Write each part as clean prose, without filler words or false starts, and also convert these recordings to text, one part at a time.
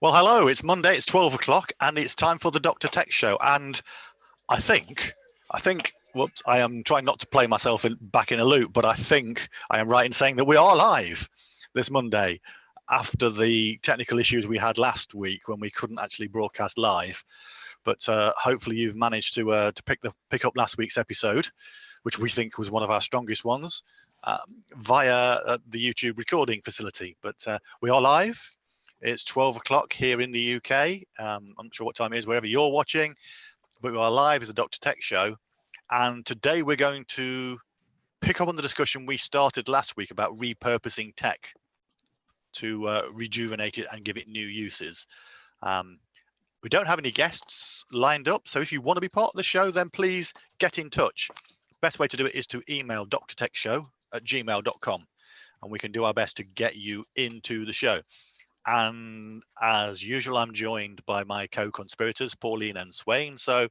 Well, hello, it's Monday, it's 12 o'clock, and it's time for the Dr. Tech Show. And it's 12 o'clock, and it's time for the Dr. Tech Show. And I think, whoops, I am trying not to play myself back in a loop, but I think I am right in saying that we are live this Monday after the technical issues we had last week when we couldn't actually broadcast live. But hopefully you've managed to pick up last week's episode, which we think was one of our strongest ones, via the YouTube recording facility. But we are live. It's 12 o'clock here in the UK. I'm not sure what time it is wherever you're watching, but we are live as a Dr. Tech Show. And today we're going to pick up on the discussion we started last week about repurposing tech to rejuvenate it and give it new uses. We don't have any guests lined up, so if you want to be part of the show, then please get in touch. Best way to do it is to email drtechshow@gmail.com, and we can do our best to get you into the show. And as usual, I'm joined by my co-conspirators, Pauline and Swain. So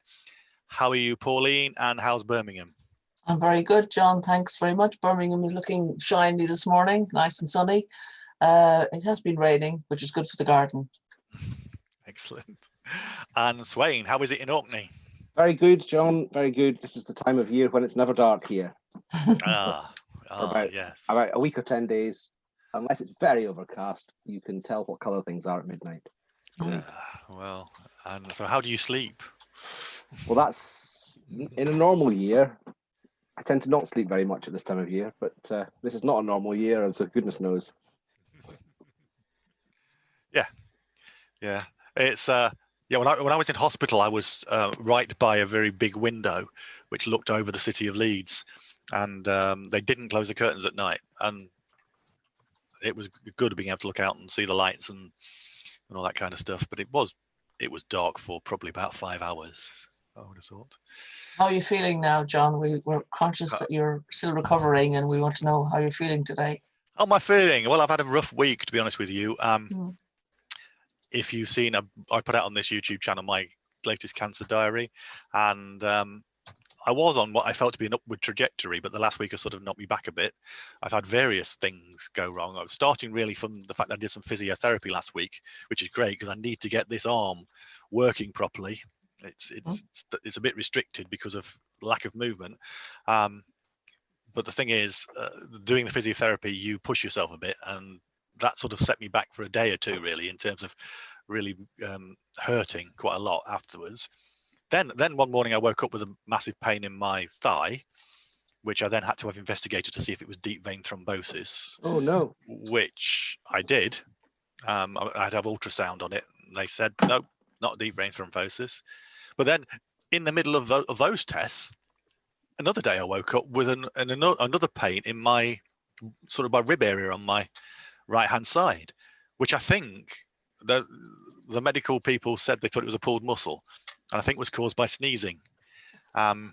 how are you, Pauline, and how's Birmingham? I'm very good, John. Thanks very much. Birmingham is looking shiny this morning, nice and sunny. It has been raining, which is good for the garden. Excellent. And Swain, how is it in Orkney? Very good, John. Very good. This is the time of year when it's never dark here. Yes. About a week or 10 days. Unless it's very overcast, you can tell what colour things are at midnight. Well, and so how do you sleep? Well, that's in a normal year. I tend to not sleep very much at this time of year, but this is not a normal year, and so goodness knows. Yeah. It's when I was in hospital, I was right by a very big window which looked over the city of Leeds, and they didn't close the curtains at night, and it was good being able to look out and see the lights and all that kind of stuff. But it was dark for probably about 5 hours, I would have thought. How are you feeling now, John? We're conscious that you're still recovering, and we want to know how you're feeling today. How am I feeling? Well, I've had a rough week, to be honest with you. If you've seen, I put out on this YouTube channel my latest cancer diary, and I was on what I felt to be an upward trajectory, but the last week has sort of knocked me back a bit. I've had various things go wrong. I was starting really from the fact that I did some physiotherapy last week, which is great because I need to get this arm working properly. It's a bit restricted because of lack of movement. But the thing is, doing the physiotherapy, you push yourself a bit, and that sort of set me back for a day or two, really, in terms of really hurting quite a lot afterwards. Then one morning I woke up with a massive pain in my thigh, which I then had to have investigated to see if it was deep vein thrombosis. Oh no! Which I did. I had to have ultrasound on it, and they said no, not deep vein thrombosis. But then, in the middle of those tests, another day I woke up with another pain in my sort of my rib area on my right-hand side, which I think the medical people said they thought it was a pulled muscle, and I think was caused by sneezing. Not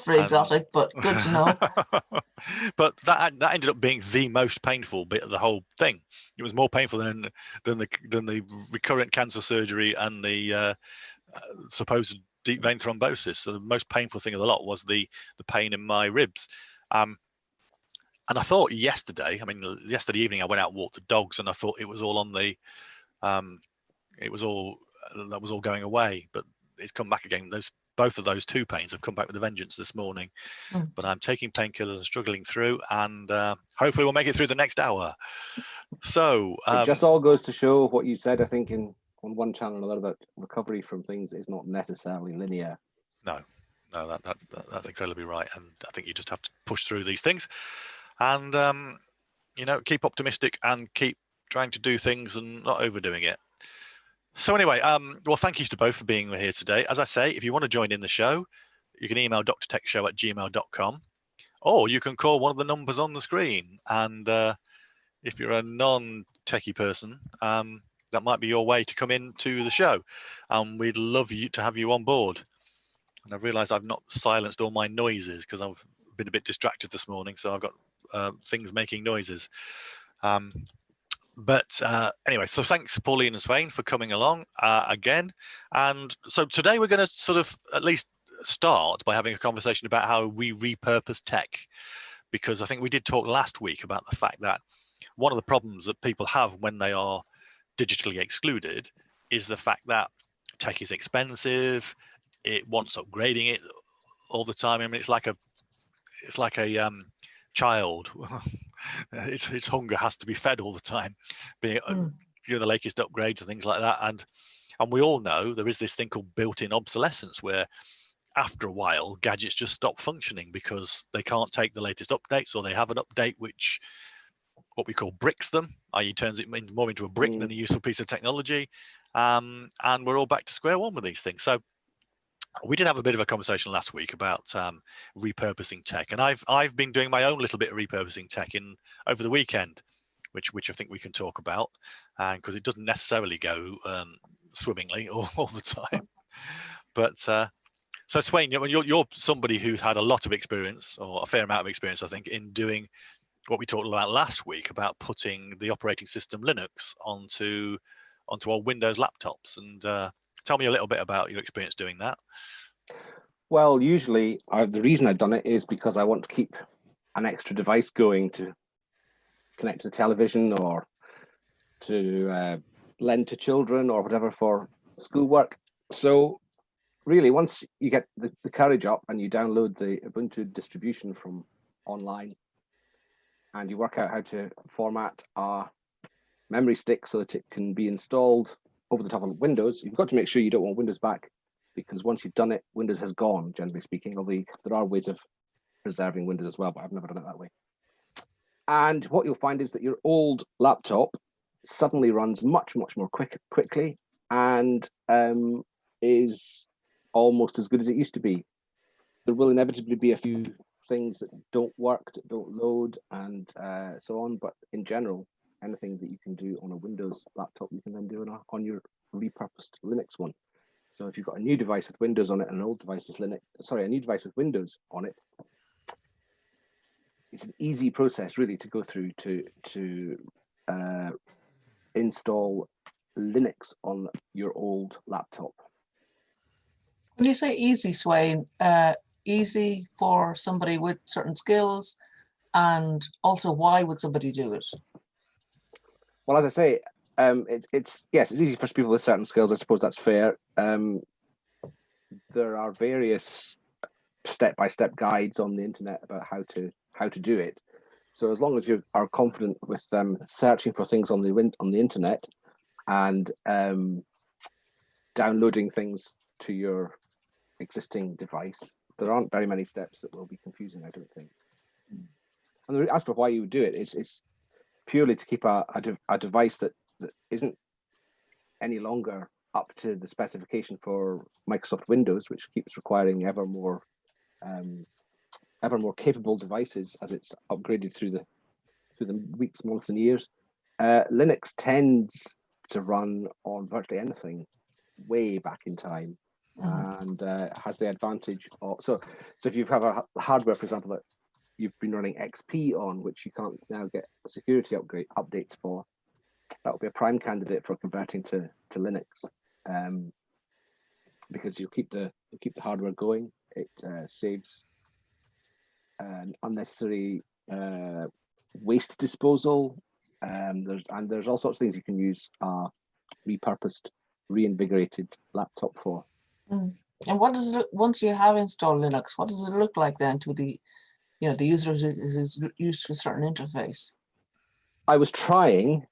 very exotic, but good to know. But that ended up being the most painful bit of the whole thing. It was more painful than the recurrent cancer surgery and the supposed deep vein thrombosis. So the most painful thing of the lot was the pain in my ribs. And I thought yesterday evening I went out and walked the dogs, and I thought it was all on the that was all going away, but it's come back again. Both of those two pains have come back with a vengeance this morning. But I'm taking painkillers and struggling through, and hopefully we'll make it through the next hour. So it just all goes to show what you said, I think, on one channel and another, about recovery from things is not necessarily linear. No, that's incredibly right, and I think you just have to push through these things, and keep optimistic and keep trying to do things and not overdoing it. So anyway, well, thank you to both for being here today. As I say, if you want to join in the show, you can email drtechshow@gmail.com, or you can call one of the numbers on the screen. And if you're a non-techie person, that might be your way to come into the show. We'd love to have you on board. And I've realised I've not silenced all my noises because I've been a bit distracted this morning, so I've got things making noises. But anyway, so thanks, Pauline and Swain, for coming along again. And so today we're going to sort of at least start by having a conversation about how we repurpose tech, because I think we did talk last week about the fact that one of the problems that people have when they are digitally excluded is the fact that tech is expensive. It wants upgrading it all the time. I mean, it's like a child. its hunger has to be fed all the time, being the latest upgrades and things like that. And we all know there is this thing called built-in obsolescence, where after a while gadgets just stop functioning because they can't take the latest updates, or they have an update which what we call bricks them, i.e. turns it more into a brick than a useful piece of technology. And we're all back to square one with these things. So we did have a bit of a conversation last week about repurposing tech, and I've been doing my own little bit of repurposing tech over the weekend, which I think we can talk about, because it doesn't necessarily go swimmingly all the time. But so Swain, you're somebody who's had a lot of experience, or a fair amount of experience, I think, in doing what we talked about last week about putting the operating system Linux onto our Windows laptops. And tell me a little bit about your experience doing that. Well, usually the reason I've done it is because I want to keep an extra device going to connect to the television, or to lend to children, or whatever for schoolwork. So really, once you get the courage up and you download the Ubuntu distribution from online, and you work out how to format a memory stick so that it can be installed over the top of Windows, you've got to make sure you don't want Windows back, because once you've done it, Windows has gone, generally speaking, although there are ways of preserving Windows as well, but I've never done it that way. And what you'll find is that your old laptop suddenly runs much more quickly, and is almost as good as it used to be. There will inevitably be a few things that don't work, that don't load, and so on, but in general, anything that you can do on a Windows laptop, you can then do on your repurposed Linux one. So if you've got a new device with Windows on it and an old device with a new device with Windows on it, it's an easy process really to go through to install Linux on your old laptop. When you say easy, Swain, easy for somebody with certain skills, and also why would somebody do it? Well, as I say, it's easy for people with certain skills. I suppose that's fair. There are various step-by-step guides on the internet about how to do it. So as long as you are confident with searching for things on the internet and downloading things to your existing device, there aren't very many steps that will be confusing, I don't think. And as for why you would do it, it's purely to keep a device that isn't any longer up to the specification for Microsoft Windows, which keeps requiring ever more capable devices as it's upgraded through the weeks, months, and years. Linux tends to run on virtually anything way back in time, and has the advantage of so if you have a hardware, for example, that you've been running XP on, which you can't now get security updates for, that will be a prime candidate for converting to Linux, because you'll keep the hardware going. It saves unnecessary waste disposal. There's all sorts of things you can use a repurposed, reinvigorated laptop for. And what does it, once you have installed Linux, what does it look like then to the user is used to a certain interface? I was trying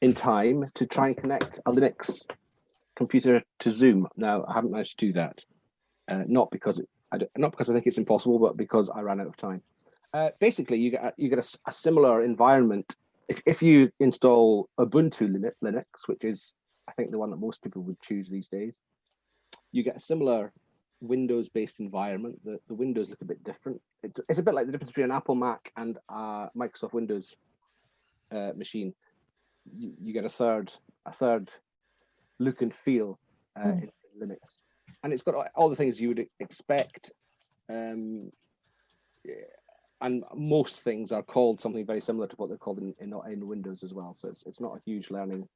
in time to try and connect a Linux computer to Zoom. Now I haven't managed to do that, not because I think it's impossible, but because I ran out of time. Basically, you get a similar environment if you install Ubuntu Linux, which is I think the one that most people would choose these days. You get a similar Windows-based environment. The windows look a bit different. It's a bit like the difference between an Apple Mac and a Microsoft Windows machine. You get a third look and feel in Linux, and it's got all the things you would expect. And most things are called something very similar to what they're called in Windows as well. So it's not a huge learning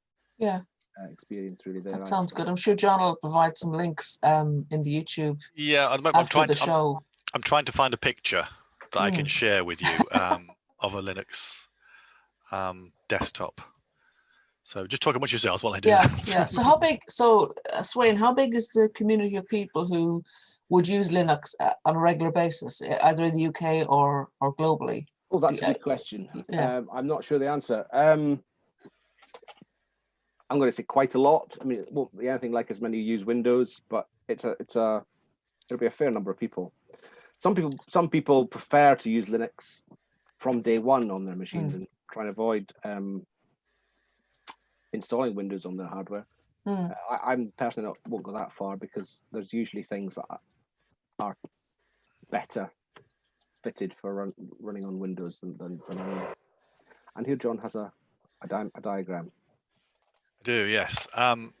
experience really there. That sounds good. I'm sure John will provide some links in the YouTube. Yeah, I'm trying to find a picture that I can share with you of a Linux desktop. So just talk amongst yourselves while I do Yeah, that. yeah. So how big? So Swain, how big is the community of people who would use Linux on a regular basis, either in the UK or globally? Oh, that's a good question. Yeah. I'm not sure the answer. I'm going to say quite a lot. I mean, it won't be anything like as many use Windows, but it'll be a fair number of people. Some people prefer to use Linux from day one on their machines and try and avoid installing Windows on their hardware. I'm personally won't go that far because there's usually things that are better fitted for running on Windows than and here John has a diagram. I do, yes. And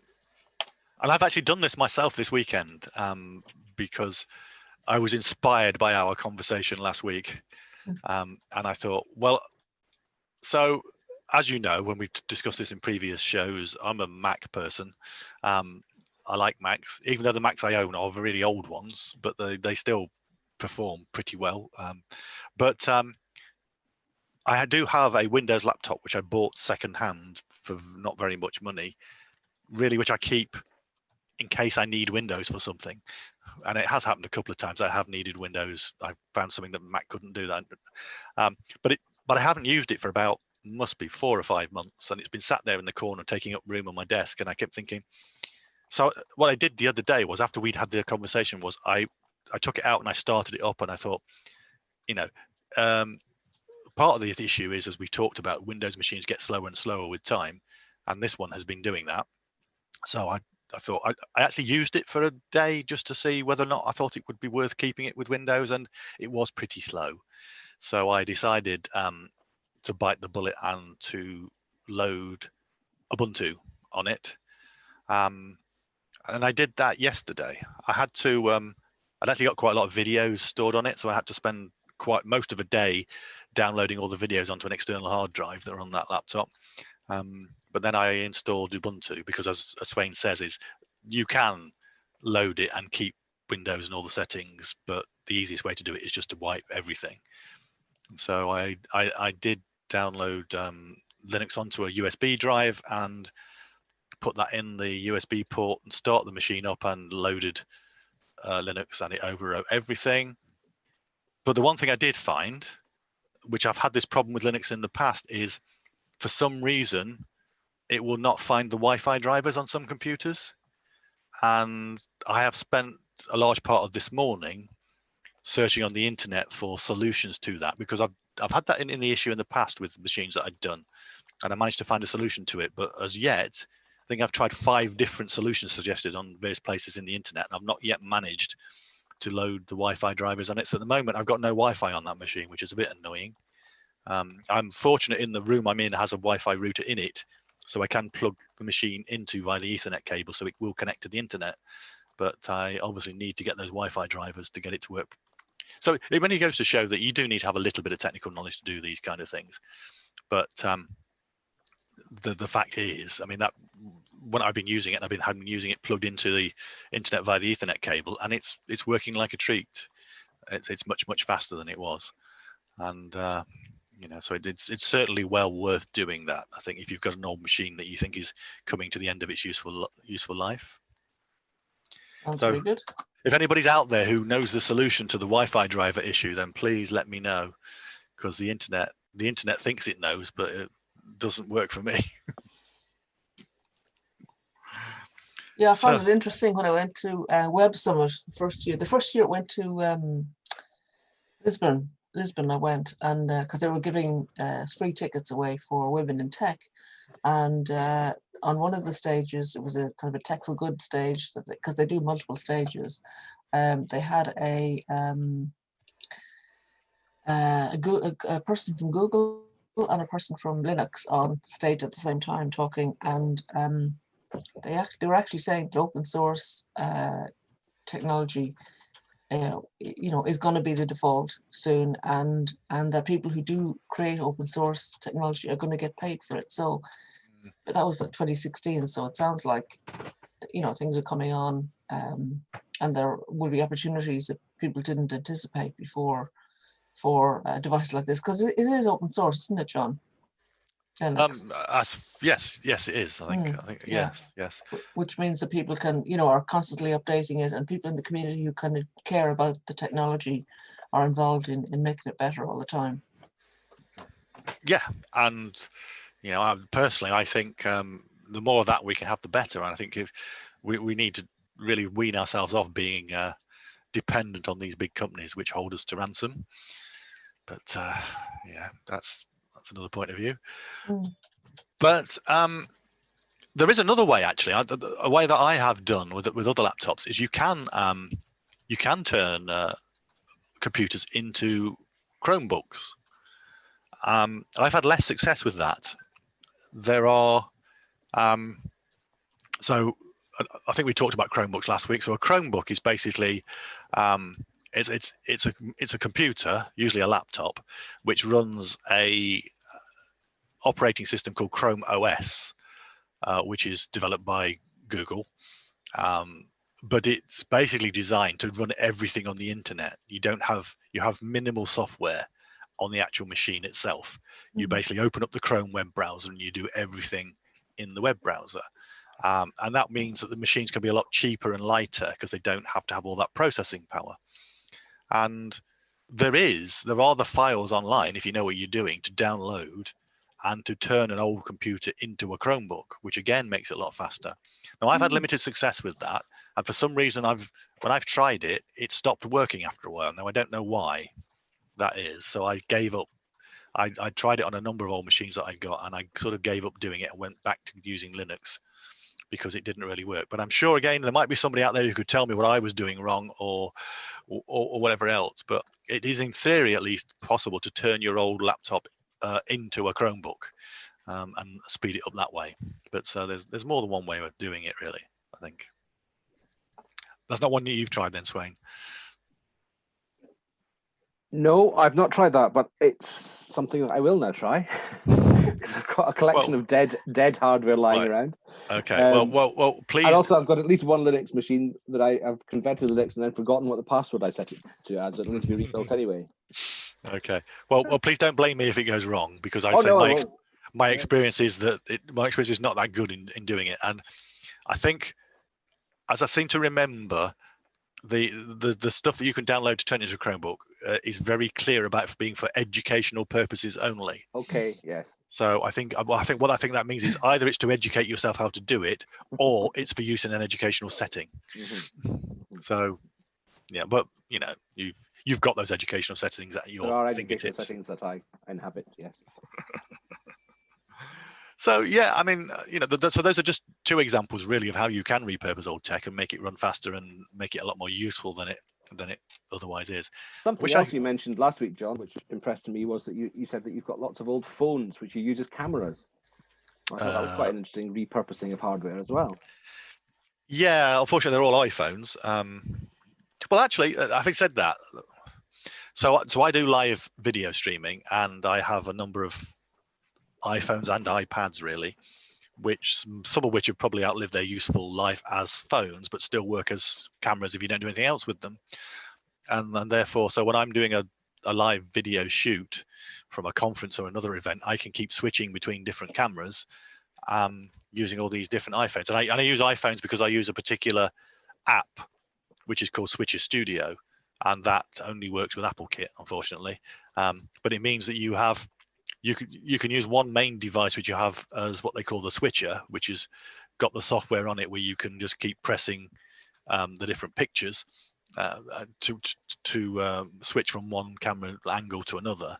I've actually done this myself this weekend because I was inspired by our conversation last week. And I thought, well, so as you know, when we've discussed this in previous shows, I'm a Mac person. I like Macs, even though the Macs I own are really old ones, but they still perform pretty well. But I do have a Windows laptop, which I bought secondhand for not very much money, really, which I keep in case I need Windows for something. And it has happened a couple of times. I have needed Windows. I've found something that Mac couldn't do that. But I haven't used it for about, must be 4 or 5 months. And it's been sat there in the corner, taking up room on my desk. And I kept thinking, so what I did the other day was, after we'd had the conversation, was I took it out and I started it up, and I thought, part of the issue is, as we talked about, Windows machines get slower and slower with time, and this one has been doing that. So I thought I actually used it for a day just to see whether or not I thought it would be worth keeping it with Windows, and it was pretty slow. So I decided to bite the bullet and to load Ubuntu on it. And I did that yesterday. I had to, I'd actually got quite a lot of videos stored on it, so I had to spend quite most of a day downloading all the videos onto an external hard drive that are on that laptop. But then I installed Ubuntu because, as Swain says, is you can load it and keep Windows and all the settings, but the easiest way to do it is just to wipe everything. And so I did download Linux onto a USB drive and put that in the USB port and start the machine up, and loaded Linux, and it overwrote everything. But the one thing I did find, which I've had this problem with Linux in the past, is for some reason it will not find the Wi-Fi drivers on some computers. And I have spent a large part of this morning searching on the internet for solutions to that, because I've had that in the issue in the past with machines that I'd done, and I managed to find a solution to it. But as yet, I think I've tried 5 different solutions suggested on various places in the internet, and I've not yet managed to load the Wi-Fi drivers on it. So at the moment, I've got no Wi-Fi on that machine, which is a bit annoying. I'm fortunate in the room I'm in has a Wi-Fi router in it, so I can plug the machine into via the Ethernet cable, so it will connect to the internet. But I obviously need to get those Wi-Fi drivers to get it to work. So it really goes to show that you do need to have a little bit of technical knowledge to do these kind of things. But the fact is, I mean, that when I've been using it, I've been using it plugged into the internet via the Ethernet cable, and it's working like a treat. It's much faster than it was, and so it's certainly well worth doing that. I think if you've got an old machine that you think is coming to the end of its useful life. Sounds very good. If anybody's out there who knows the solution to the Wi-Fi driver issue, then please let me know, because the internet thinks it knows, but it doesn't work for me. Yeah, I found it interesting when I went to Web Summit the first year. The first year it went to Lisbon I went, and because they were giving free tickets away for women in tech, and on one of the stages, it was a kind of a tech for good stage, because they do multiple stages. They had a person from Google and a person from Linux on stage at the same time talking, and they were actually saying that open source technology is going to be the default soon, and that people who do create open source technology are going to get paid for it. So but that was at 2016, so it sounds like things are coming on, and there will be opportunities that people didn't anticipate before for a device like this, because it is open source, isn't it, John? Linux. Yes, it is. I think. yeah. Yes. Which means that people can, are constantly updating it, and people in the community who kind of care about the technology are involved in making it better all the time. Yeah, and personally, I think the more of that we can have, the better. And I think if we need to really wean ourselves off being dependent on these big companies which hold us to ransom. But yeah, that's another point of view. But there is another way, actually. A way that I have done with other laptops is you can turn computers into Chromebooks. I've had less success with that. There are so I think we talked about Chromebooks last week. So a Chromebook is basically it's a computer, usually a laptop, which runs a operating system called Chrome OS, which is developed by Google. But it's basically designed to run everything on the internet. You have minimal software on the actual machine itself. You basically open up the Chrome web browser and you do everything in the web browser. And that means that the machines can be a lot cheaper and lighter because they don't have to have all that processing power. And there are the files online, if you know what you're doing, to download and to turn an old computer into a Chromebook, which again makes it a lot faster. Now, I've had limited success with that, and for some reason, when I've tried it, it stopped working after a while. Now, I don't know why that is, so I gave up. I tried it on a number of old machines that I got, and I sort of gave up doing it and went back to using Linux because it didn't really work. But I'm sure, again, there might be somebody out there who could tell me what I was doing wrong or whatever else. But it is, in theory, at least, possible to turn your old laptop into a Chromebook and speed it up that way. But so there's more than one way of doing it, really, I think. That's not one that you've tried then, Swain? No, I've not tried that, but it's something that I will now try. I've got a collection of dead hardware lying around. Okay. Well, please. And also, I've got at least one Linux machine that I have converted to Linux and then forgotten what the password I set it to as. It'll need to be rebuilt anyway. Okay. Well, please don't blame me if it goes wrong, because my experience is that my experience is not that good in doing it. And I think, as I seem to remember, the stuff that you can download to turn into a Chromebook is very clear about being for educational purposes only. Okay. Yes. So I think that means is either it's to educate yourself how to do it, or it's for use in an educational setting. So, yeah, but you've got those educational settings at your fingertips. Educational settings that I inhabit. Yes. So yeah, I mean, so those are just two examples really of how you can repurpose old tech and make it run faster and make it a lot more useful than it otherwise is. Something else you mentioned last week, John, which impressed me, was that you said that you've got lots of old phones which you use as cameras. I thought that was quite an interesting repurposing of hardware as well. Yeah, unfortunately, they're all iPhones. Well, actually, having said that, so I do live video streaming, and I have a number of iPhones and iPads, really, some of which have probably outlived their useful life as phones, but still work as cameras if you don't do anything else with them. And therefore, so when I'm doing a live video shoot from a conference or another event, I can keep switching between different cameras using all these different iPhones. And I use iPhones because I use a particular app, which is called Switcher Studio, and that only works with AppleKit, unfortunately. But it means that you can use one main device which you have as what they call the switcher, which has got the software on it where you can just keep pressing the different pictures to switch from one camera angle to another,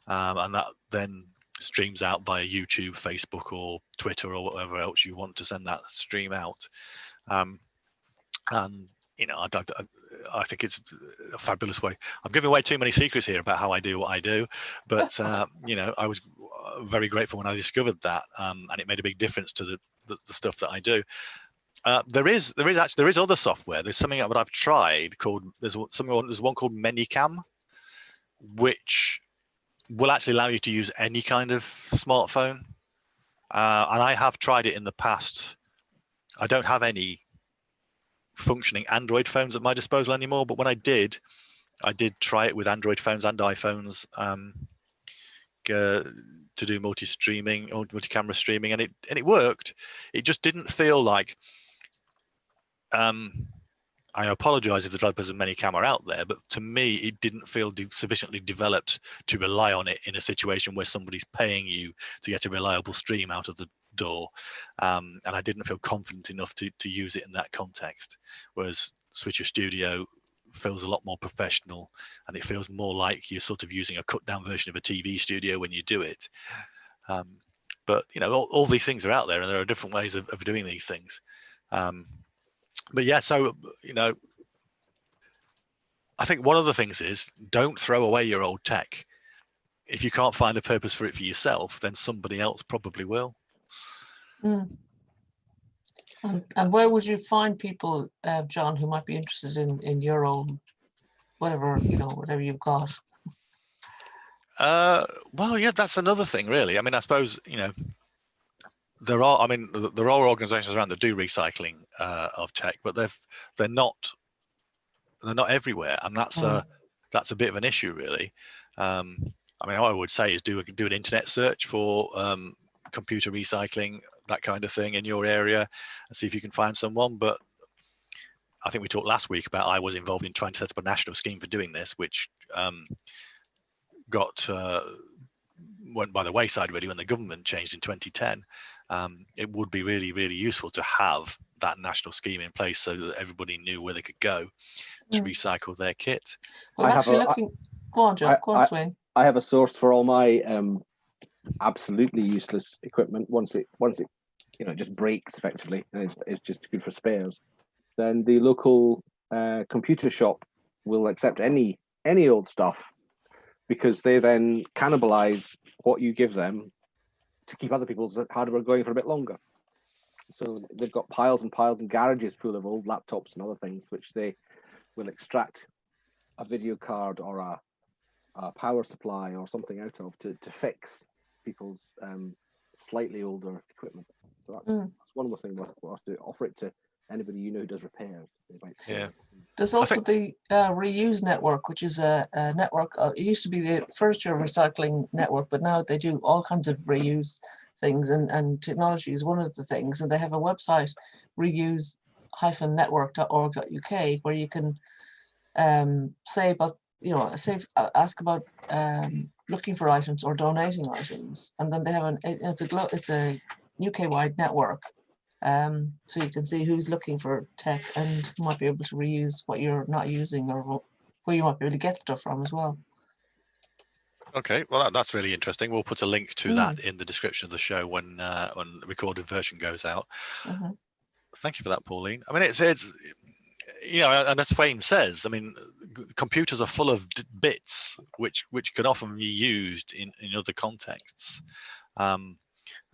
and that then streams out via YouTube, Facebook, or Twitter, or whatever else you want to send that stream out. And I think it's a fabulous way. I'm giving away too many secrets here about how I do what I do, but I was very grateful when I discovered that, and it made a big difference to the stuff that I do. There is other software. There's something that I've tried called there's one called Manycam, which will actually allow you to use any kind of smartphone, and I have tried it in the past. I don't have any functioning Android phones at my disposal anymore, but when I did try it with Android phones and iPhones to do multi-streaming or multi-camera streaming, and it worked. It just didn't feel like. I apologize if the developers of Manycam out there, but to me, it didn't feel sufficiently developed to rely on it in a situation where somebody's paying you to get a reliable stream out of the door. And I didn't feel confident enough to use it in that context. Whereas Switcher Studio feels a lot more professional, and it feels more like you're sort of using a cut down version of a TV studio when you do it. But you know, all these things are out there, and there are different ways of doing these things. But yeah, so you know, I think one of the things is don't throw away your old tech. If you can't find a purpose for it for yourself, then somebody else probably will. And where would you find people, John, who might be interested in your own, whatever, you know, whatever you've got? Well, yeah, that's another thing, really. I mean, I suppose, you know, there are organizations around that do recycling of tech, but they're not everywhere, and that's a bit of an issue, really. I mean, all I would say is do an internet search for computer recycling, that kind of thing in your area, and see if you can find someone. But I think we talked last week about I was involved in trying to set up a national scheme for doing this, which went by the wayside really when the government changed in 2010. It would be really, really useful to have that national scheme in place so that everybody knew where they could go to recycle their kit. Well, I'm actually looking. Go on, Joe. Go on, Swain. I have a source for all my absolutely useless equipment. Once it you know just breaks effectively, and it's just good for spares, then the local computer shop will accept any old stuff, because they then cannibalize what you give them to keep other people's hardware going for a bit longer. So they've got piles and piles and garages full of old laptops and other things, which they will extract a video card or a power supply or something out of to fix people's slightly older equipment. So that's one of the things we'll have to offer it to anybody you know who does repairs. Yeah. There's also the Reuse Network, which is a network. It used to be the furniture recycling network, but now they do all kinds of reuse things, and technology is one of the things. And they have a website, reuse-network.org.uk, where you can say about, you know, ask about looking for items or donating items, and then they have it's a UK-wide network. So you can see who's looking for tech and might be able to reuse what you're not using, or where you might be able to get stuff from as well. Okay, well that's really interesting. We'll put a link to that in the description of the show when the recorded version goes out. Thank you for that, Pauline. I mean, it's you know, and as Wayne says, I mean, computers are full of bits which can often be used in other contexts, and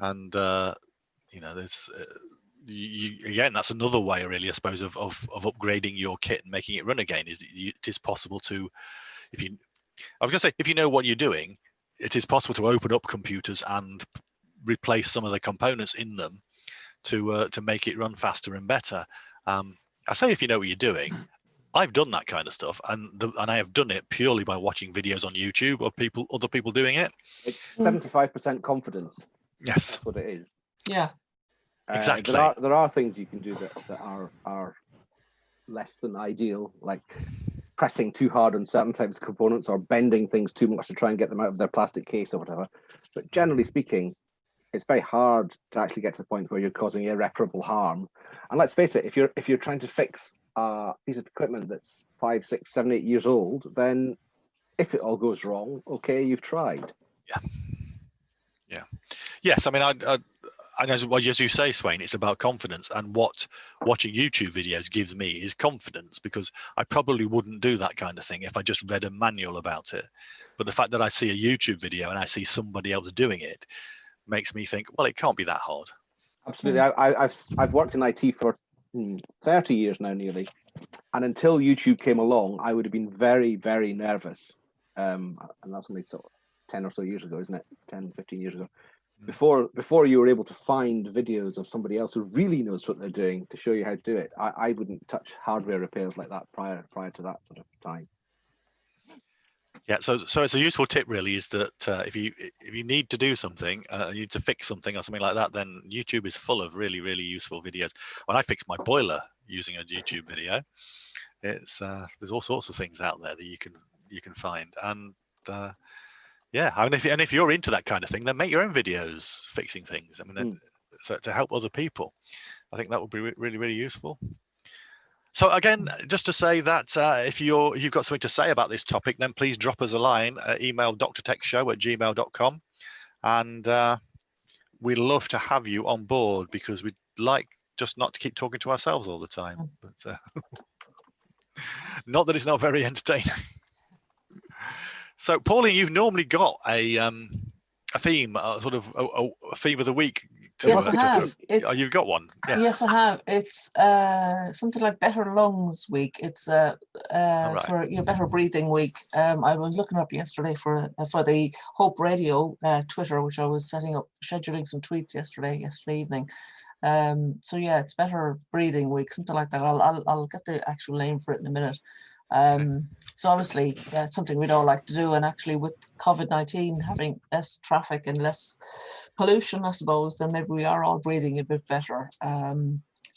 you know, there's again, that's another way, really, I suppose, of upgrading your kit and making it run again. It is possible to, if you know what you're doing, it is possible to open up computers and replace some of the components in them to make it run faster and better. I say if you know what you're doing. I've done that kind of stuff, and I have done it purely by watching videos on YouTube of other people doing it. It's 75% confidence. Yes, that's what it is. Yeah, exactly. There are things you can do that are less than ideal, like pressing too hard on certain types of components or bending things too much to try and get them out of their plastic case or whatever. But generally speaking, it's very hard to actually get to the point where you're causing irreparable harm. And let's face it, if you're trying to fix a piece of equipment that's 5, 6, 7, 8 years old, then if it all goes wrong, okay, you've tried. Yeah. Yes, I mean, as you say, Swain, it's about confidence, and what watching YouTube videos gives me is confidence, because I probably wouldn't do that kind of thing if I just read a manual about it. But the fact that I see a YouTube video and I see somebody else doing it makes me think, well, it can't be that hard. Absolutely. I've worked in IT for 30 years now, nearly, and until YouTube came along, I would have been very, very nervous, and that's only sort of 10 or so years ago, isn't it? 10, 15 years ago. Before you were able to find videos of somebody else who really knows what they're doing to show you how to do it, I wouldn't touch hardware repairs like that prior to that sort of time. Yeah, so it's a useful tip really, is that if you need to do something, you need to fix something or something like that, then YouTube is full of really, really useful videos. When I fixed my boiler using a YouTube video, it's there's all sorts of things out there that you can find. And yeah, I mean, if you're into that kind of thing, then make your own videos fixing things. I mean, so to help other people, I think that would be really, really useful. So again, just to say that if you've got something to say about this topic, then please drop us a line, email drtechshow@gmail.com, and we'd love to have you on board, because we'd like just not to keep talking to ourselves all the time. But not that it's not very entertaining. So Pauline, you've normally got a theme, sort of a theme of the week. Yes, I have. You've got one. Yes, I have. It's something like Better Lungs Week. It's for Better Breathing Week. I was looking up yesterday for the Hope Radio Twitter, which I was scheduling some tweets yesterday evening. So yeah, it's Better Breathing Week, something like that. I'll get the actual name for it in a minute. So obviously it's something we'd all like to do, and actually with COVID-19 having less traffic and less pollution, I suppose, then maybe we are all breathing a bit better.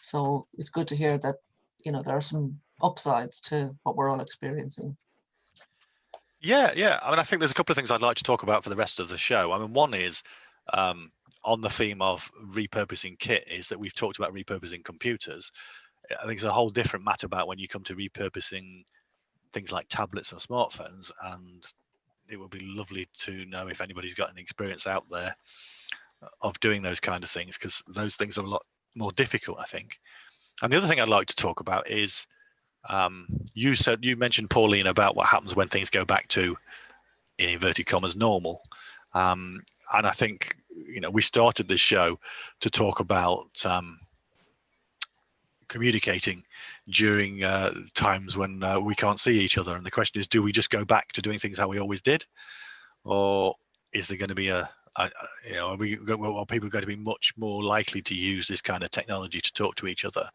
So it's good to hear that, you know, there are some upsides to what we're all experiencing. Yeah. I mean, I think there's a couple of things I'd like to talk about for the rest of the show. I mean, one is on the theme of repurposing kit, is that we've talked about repurposing computers. I think it's a whole different matter about when you come to repurposing things like tablets and smartphones, and it would be lovely to know if anybody's got any experience out there of doing those kind of things, because those things are a lot more difficult, I think. And the other thing I'd like to talk about is you mentioned, Pauline, about what happens when things go back to, in inverted commas, normal. And I think, you know, we started this show to talk about communicating during times when we can't see each other, and the question is, do we just go back to doing things how we always did, or is there going to be are people going to be much more likely to use this kind of technology to talk to each other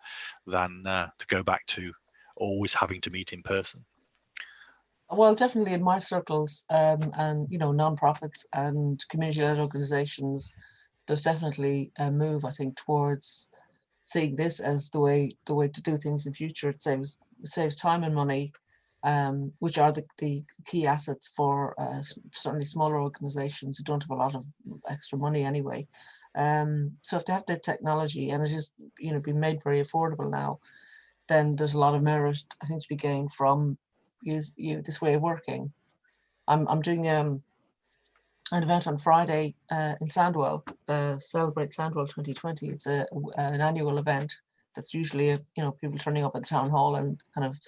than to go back to always having to meet in person? Well, definitely in my circles, and you know, nonprofits and community-led organizations, there's definitely a move, I think, towards seeing this as the way to do things in future. It saves time and money, which are the key assets for certainly smaller organizations who don't have a lot of extra money anyway. So if they have the technology, and it is, you know, being made very affordable now, then there's a lot of merit, I think, to be gained from this way of working. I'm doing an event on Friday in Sandwell, Celebrate Sandwell 2020. It's an annual event that's usually people turning up at the town hall, and kind of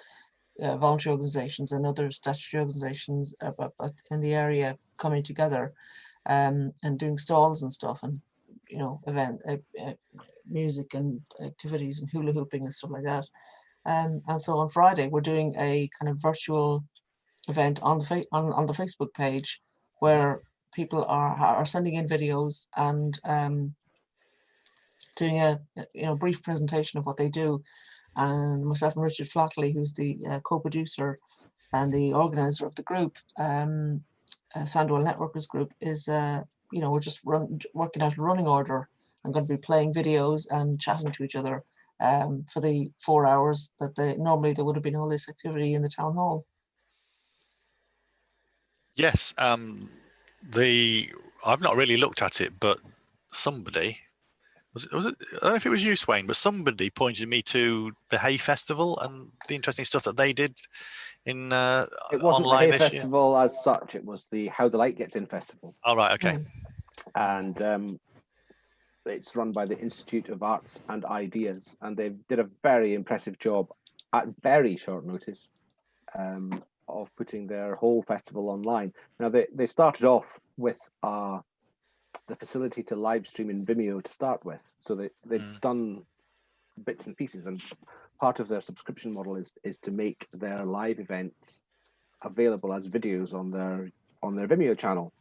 voluntary organizations and other statutory organizations in the area coming together and doing stalls and stuff, and event music and activities and hula hooping and stuff like that. And so on Friday we're doing a kind of virtual event on the Facebook page, where people are sending in videos and doing a brief presentation of what they do. And myself and Richard Flatley, who's the co-producer and the organizer of the group, Sandwell Networkers Group, is we're just working out a running order. I'm going to be playing videos and chatting to each other for the 4 hours that normally there would have been all this activity in the town hall. Yes, I've not really looked at it, but somebody was it I don't know if it was you, Swain, but somebody pointed me to the Hay Festival and the interesting stuff that they did in it wasn't online the Hay this year. Festival as such, it was the How the Light Gets In Festival. Oh, right, okay. And it's run by the Institute of Arts and Ideas, and they did a very impressive job at very short notice of putting their whole festival online. Now they started off with the facility to live stream in Vimeo to start with, so they've done bits and pieces, and part of their subscription model is to make their live events available as videos on their Vimeo channel.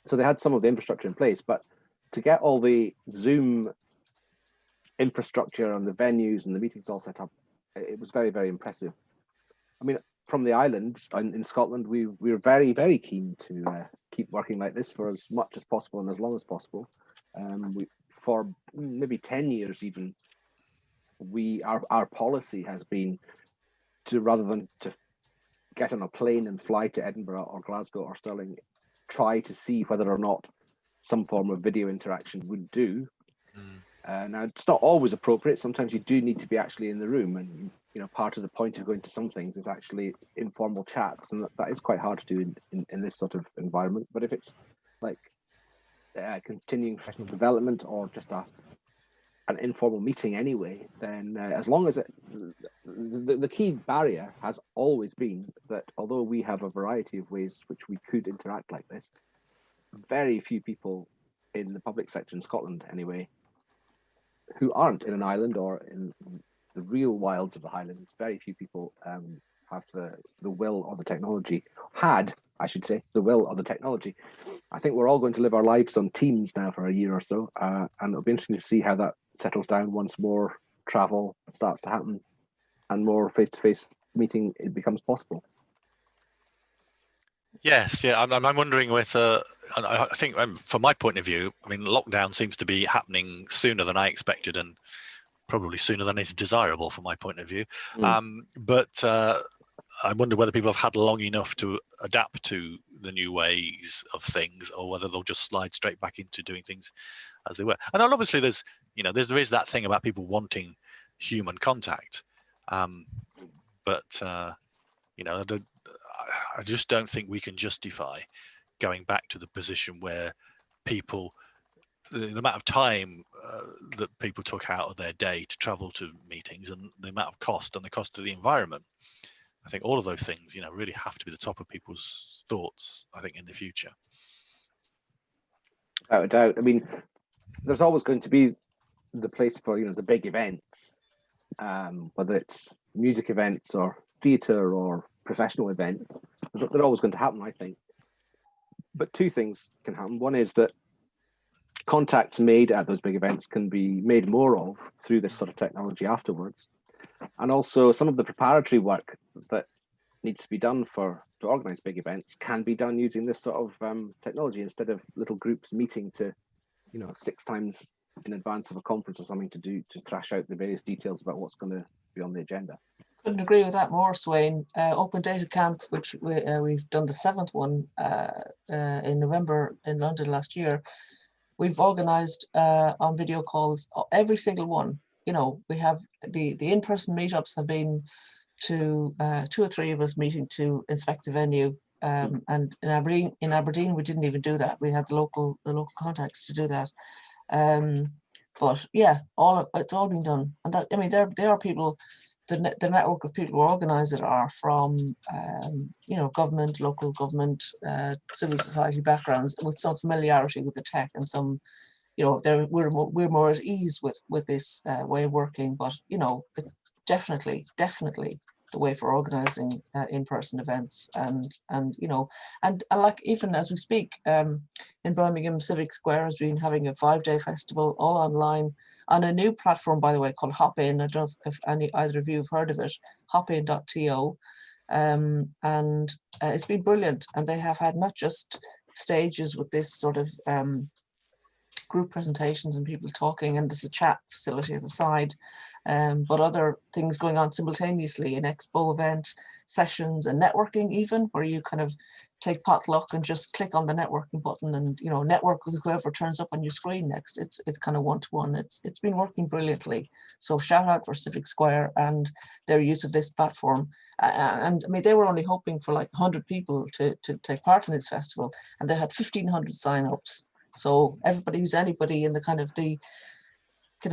So they had some of the infrastructure in place, but to get all the Zoom infrastructure and the venues and the meetings all set up, it was very, very impressive. I mean, from the island in Scotland, we're very, very keen to keep working like this for as much as possible and as long as possible. For maybe 10 years even, our policy has been to, rather than to get on a plane and fly to Edinburgh or Glasgow or Stirling, try to see whether or not some form of video interaction would do. Now, it's not always appropriate. Sometimes you do need to be actually in the room, and part of the point of going to some things is actually informal chats, and that is quite hard to do in this sort of environment. But if it's like continuing professional development or just an informal meeting anyway, then as long as the key barrier has always been that although we have a variety of ways which we could interact like this, very few people in the public sector in Scotland anyway, who aren't in an island or in the real wilds of the Highlands, very few people have the will or the technology, I should say, the will or the technology. I think we're all going to live our lives on Teams now for a year or so, and it'll be interesting to see how that settles down once more travel starts to happen and more face-to-face meeting it becomes possible. Yes, yeah, I'm wondering with, I think from my point of view, I mean, lockdown seems to be happening sooner than I expected, and probably sooner than is desirable from my point of view. But I wonder whether people have had long enough to adapt to the new ways of things, or whether they'll just slide straight back into doing things as they were. And obviously, there is that thing about people wanting human contact, but I just don't think we can justify going back to the position where people, the amount of time that people took out of their day to travel to meetings, and the amount of cost and the cost of the environment. I think all of those things, really have to be the top of people's thoughts, I think, in the future. Without a doubt. I mean, there's always going to be the place for, the big events, whether it's music events or theatre or professional events. They're always going to happen, I think. But two things can happen. One is that contacts made at those big events can be made more of through this sort of technology afterwards. And also some of the preparatory work that needs to be done to organize big events can be done using this sort of technology, instead of little groups meeting to, 6 times in advance of a conference or something to thrash out the various details about what's going to be on the agenda. Couldn't agree with that more, Swain. Open Data Camp, which we've done the 7th one in November in London last year. We've organized on video calls every single one. We have the in-person meetups have been to 2 or 3 of us meeting to inspect the venue. And in Aberdeen, we didn't even do that. We had the local contacts to do that. But yeah, it's all been done. And that, I mean, there are people. The network of people who organise it are from, government, local government, civil society backgrounds with some familiarity with the tech and some, we're more at ease with this way of working. But it's definitely the way for organising in-person events, and like even as we speak, in Birmingham, Civic Square has been having a 5-day festival all online, on a new platform, by the way, called Hopin. I don't know if either of you have heard of it, hopin.to. And it's been brilliant. And they have had not just stages with this sort of group presentations and people talking, and there's a chat facility at the side, but other things going on simultaneously, an expo event, sessions, and networking even, where you kind of take potluck and just click on the networking button and network with whoever turns up on your screen next. It's kind of one-to-one. It's been working brilliantly. So shout out for Civic Square and their use of this platform. And I mean, they were only hoping for like 100 people to take part in this festival, and they had 1,500 sign-ups. So everybody who's anybody in the kind of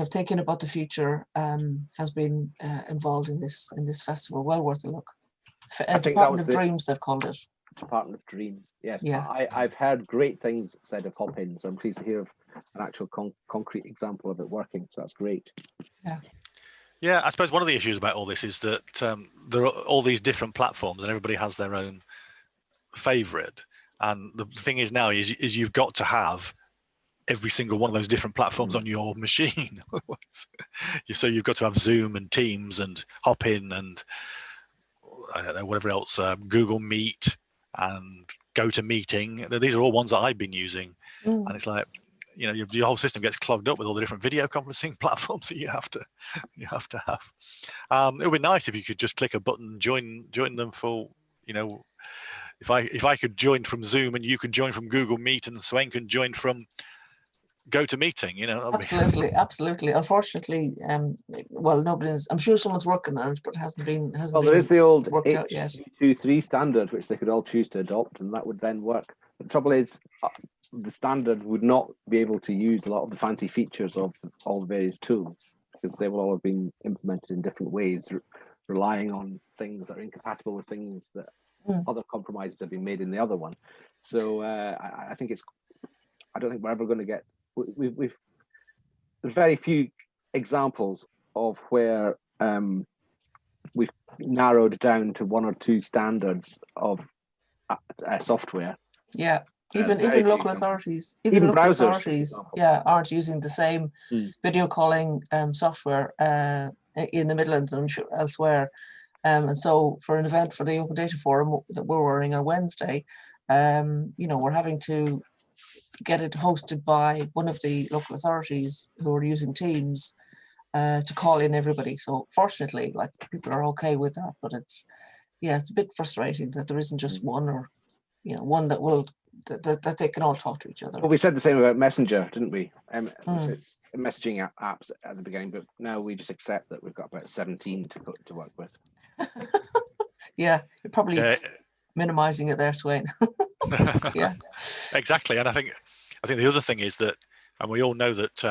thinking about the future has been involved in this festival. Well worth a look. Department of Dreams, they've called it. Department of Dreams, yes. Yeah. I've heard great things said of Hopin, so I'm pleased to hear of an actual concrete example of it working. So that's great. Yeah, I suppose one of the issues about all this is that there are all these different platforms, and everybody has their own favorite. And the thing is now is you've got to have every single one of those different platforms on your machine. So you've got to have Zoom and Teams and Hopin and I don't know, whatever else, Google Meet and GoToMeeting. These are all ones that I've been using, and it's like, you know, your whole system gets clogged up with all the different video conferencing platforms that you have to have. It would be nice if you could just click a button, join them for, you know, if I could join from Zoom and you could join from Google Meet and Swain can join from GoToMeeting, you know. Absolutely, absolutely. Unfortunately, well, nobody's. I'm sure someone's working on it, but it hasn't been. Well, there is the old worked out yet. H.223 standard, which they could all choose to adopt, and that would then work. The trouble is, the standard would not be able to use a lot of the fancy features of all the various tools, because they will all have been implemented in different ways, relying on things that are incompatible with things that other compromises have been made in the other one. So I think it's. I don't think we're ever going to get. There's very few examples of where we've narrowed down to one or two standards of software. Yeah, even local authorities, even local browsers, authorities, aren't using the same video calling software in the Midlands and I'm sure elsewhere. And so for an event for the Open Data Forum that we're running on Wednesday, you know, we're having to get it hosted by one of the local authorities who are using Teams to call in everybody. So fortunately, like, people are okay with that, but it's a bit frustrating that there isn't just one, or, you know, one that will that they can all talk to each other. Well, we said the same about Messenger, didn't we? Messaging apps at the beginning, but now we just accept that we've got about 17 to work with. Yeah, you're probably minimizing it there, Swain. Yeah, exactly. And I think the other thing is that, and we all know that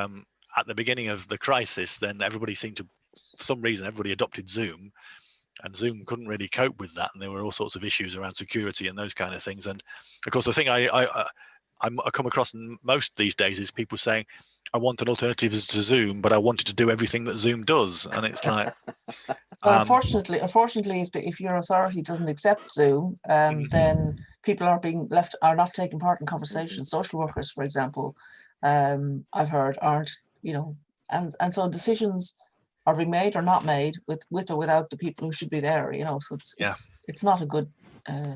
at the beginning of the crisis, then everybody seemed to, for some reason, everybody adopted Zoom, and Zoom couldn't really cope with that, and there were all sorts of issues around security and those kind of things. And of course, the thing I come across most these days is people saying, I want an alternative to Zoom, but I wanted to do everything that Zoom does. And it's like, well, unfortunately, if your authority doesn't accept Zoom, then people are not taking part in conversations. Social workers, for example, I've heard, aren't, you know, and so decisions are being made or not made with or without the people who should be there, you know. So it's not a good